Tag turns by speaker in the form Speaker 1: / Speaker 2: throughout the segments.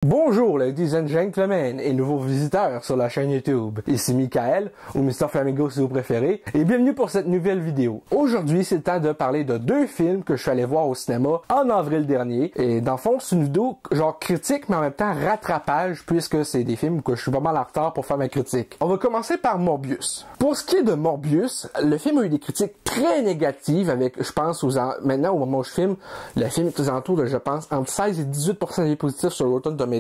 Speaker 1: Bonjour ladies and gentlemen et nouveaux visiteurs sur la chaîne YouTube. Ici Michael, ou Mr. Flamingo si vous préférez, et bienvenue pour cette nouvelle vidéo. Aujourd'hui, c'est le temps de parler de deux films que je suis allé voir au cinéma en avril dernier. Et dans le fond, c'est une vidéo genre critique, mais en même temps rattrapage, puisque c'est des films que je suis pas mal en retard pour faire ma critique. On va commencer par Morbius. Pour ce qui est de Morbius, le film a eu des critiques très négatives avec, je pense, maintenant au moment où je filme, le film est aux alentours de, je pense, entre 16 et 18% des positifs sur Rotten Tomatoes,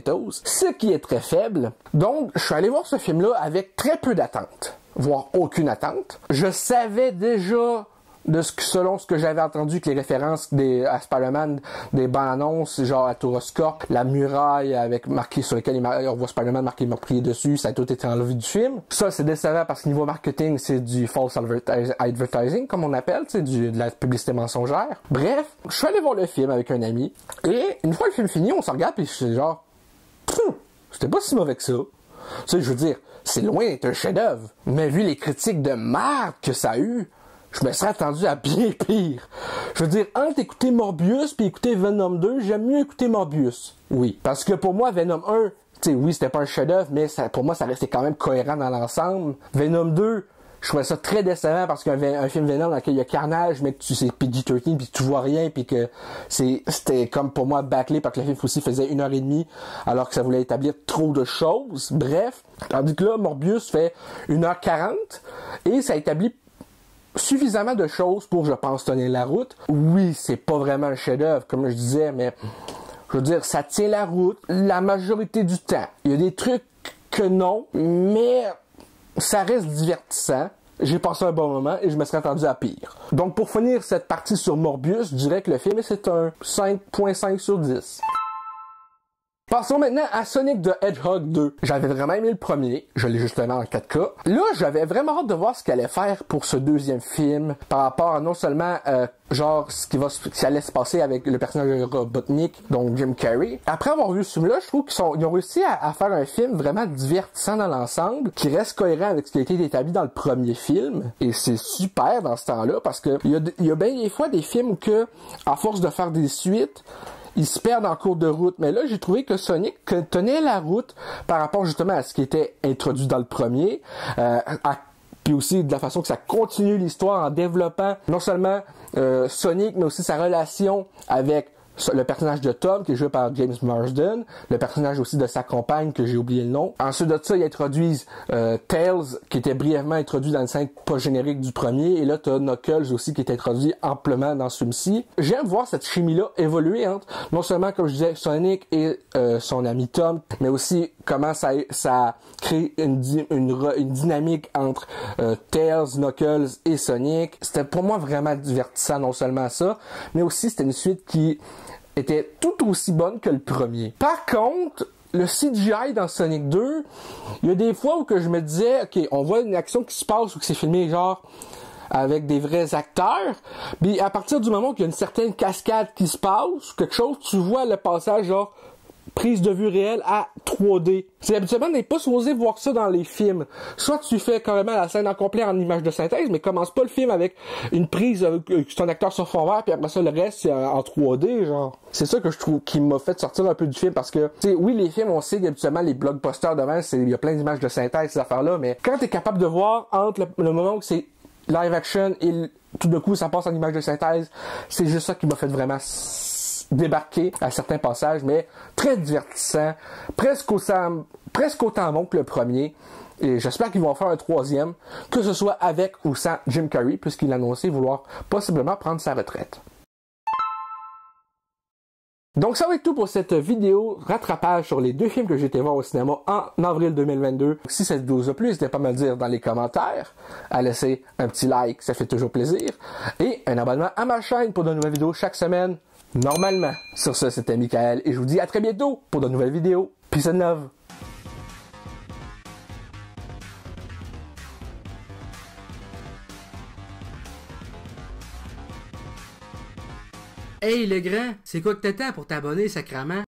Speaker 1: ce qui est très faible. Donc, je suis allé voir ce film-là avec très peu d'attente, voire aucune attente. Je savais déjà selon ce que j'avais entendu, que les références à Spider-Man, des bandes annonces, genre à Toroscorp, la muraille avec marqué sur lequel on voit Spider-Man marqué meurtrier dessus, ça a tout été enlevé du film. Ça, c'est décevant parce que niveau marketing, c'est du false advertising, comme on appelle, c'est de la publicité mensongère. Bref, je suis allé voir le film avec un ami, et une fois le film fini, on se regarde, et je suis genre, c'était pas si mauvais que ça. Tu sais, je veux dire, c'est loin d'être un chef-d'œuvre, mais vu les critiques de merde que ça a eu, je me serais attendu à bien pire. Je veux dire, entre écouter Morbius puis écouter Venom 2, j'aime mieux écouter Morbius. Oui. Parce que pour moi, Venom 1, tu sais, oui, c'était pas un chef-d'œuvre, mais pour moi, ça restait quand même cohérent dans l'ensemble. Venom 2, je trouvais ça très décevant parce qu'un film Venom dans lequel il y a carnage, mais que tu sais PG-13 puis tu vois rien puis que c'était comme pour moi bâclé parce que le film aussi faisait 1h30 alors que ça voulait établir trop de choses. Bref. Tandis que là, Morbius fait 1h40 et ça établit suffisamment de choses pour, je pense, tenir la route. Oui, c'est pas vraiment un chef-d'œuvre, comme je disais, mais je veux dire, ça tient la route la majorité du temps. Il y a des trucs que non, mais ça reste divertissant. J'ai passé un bon moment et je me serais attendu à pire. Donc, pour finir cette partie sur Morbius, je dirais que le film, c'est un 5.5 sur 10. Passons maintenant à Sonic the Hedgehog 2. J'avais vraiment aimé le premier, je l'ai justement en 4K. Là, j'avais vraiment hâte de voir ce qu'il allait faire pour ce deuxième film, par rapport à non seulement genre ce qui allait se passer avec le personnage de Robotnik, donc Jim Carrey. Après avoir vu ce film-là, je trouve qu'ils ont réussi à faire un film vraiment divertissant dans l'ensemble, qui reste cohérent avec ce qui a été établi dans le premier film. Et c'est super dans ce temps-là, parce que il y a bien des fois des films que, à force de faire des suites, ils se perdent en cours de route. Mais là, j'ai trouvé que Sonic tenait la route par rapport justement à ce qui était introduit dans le premier, puis aussi de la façon que ça continue l'histoire en développant non seulement Sonic, mais aussi sa relation avec le personnage de Tom, qui est joué par James Marsden, le personnage aussi de sa compagne, que j'ai oublié le nom. Ensuite de ça, ils introduisent Tails, qui était brièvement introduit dans le scène post-générique du premier, et là, t'as Knuckles aussi, qui est introduit amplement dans ce film-ci. J'aime voir cette chimie-là évoluer entre, non seulement, comme je disais, Sonic et son ami Tom, mais aussi comment ça crée une dynamique entre Tails, Knuckles et Sonic. C'était pour moi vraiment divertissant, non seulement ça, mais aussi c'était une suite qui était tout aussi bonne que le premier. Par contre, le CGI dans Sonic 2, il y a des fois où que je me disais, ok, on voit une action qui se passe ou que c'est filmé genre avec des vrais acteurs, puis à partir du moment où il y a une certaine cascade qui se passe, quelque chose, tu vois le passage genre prise de vue réelle à 3D. C'est habituellement, on n'est pas supposé voir ça dans les films. Soit tu fais carrément la scène en complet en image de synthèse, mais commence pas le film avec une prise c'est un acteur sur fond vert, puis après ça, le reste, c'est en 3D, genre. C'est ça que je trouve qui m'a fait sortir un peu du film, parce que, tu sais, oui, les films, on sait qu'habituellement, les blockbusters devant, il y a plein d'images de synthèse, ces affaires-là, mais quand t'es capable de voir entre le moment où c'est live action et tout d'un coup, ça passe en image de synthèse, c'est juste ça qui m'a fait vraiment débarquer à certains passages, mais très divertissant, presque autant bon que le premier. Et j'espère qu'ils vont faire un troisième, que ce soit avec ou sans Jim Carrey, puisqu'il a annoncé vouloir possiblement prendre sa retraite. Donc ça va être tout pour cette vidéo rattrapage sur les deux films que j'ai été voir au cinéma en avril 2022. Si cette vidéo vous a plu, n'hésitez pas à me le dire dans les commentaires, à laisser un petit like, ça fait toujours plaisir, et un abonnement à ma chaîne pour de nouvelles vidéos chaque semaine, normalement. Sur ce, c'était Michael, et je vous dis à très bientôt pour de nouvelles vidéos. Peace and love!
Speaker 2: Hey le grand, c'est quoi que t'attends pour t'abonner, sacrament?